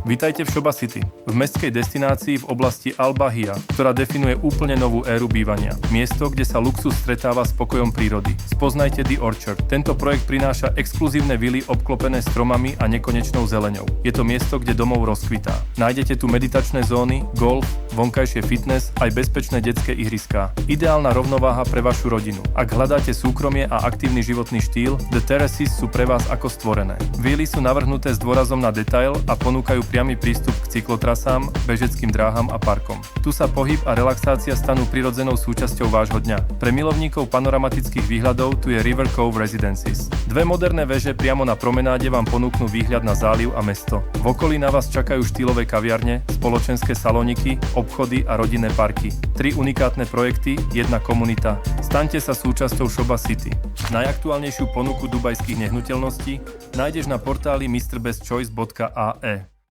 Vítajte v Shoba City, v mestskej destinácii v oblasti Al Bahia, ktorá definuje úplne novú éru bývania. Miesto, kde sa luxus stretáva s pokojom prírody. Spoznajte The Orchard. Tento projekt prináša exkluzívne vily obklopené stromami a nekonečnou zeleňou. Je to miesto, kde domov rozkvitá. Nájdete tu meditačné zóny, golf, vonkajšie fitness, aj bezpečné detské ihriská. Ideálna rovnováha pre vašu rodinu. Ak hľadáte súkromie a aktívny životný štýl, The Terraces sú pre vás ako stvorené. Vily sú navrhnuté s dôrazom na detail a ponúkajú priamy prístup k cyklotrasám, bežeckým dráham a parkom. Tu sa pohyb a relaxácia stanú prirodzenou súčasťou vášho dňa. Pre milovníkov panoramatických výhľadov tu je River Cove Residences. Dve moderné veže priamo na promenáde vám ponúknú výhľad na záliv a mesto. V okolí na vás čakajú štýlové kaviarne, spoločenské saloniky, obchody a rodinné parky. 3 unikátne projekty, jedna komunita. Staňte sa súčasťou Shoba City. Najaktuálnejšiu ponuku dubajských nehnuteľností nájdeš na portáli mrbestchoice.ae.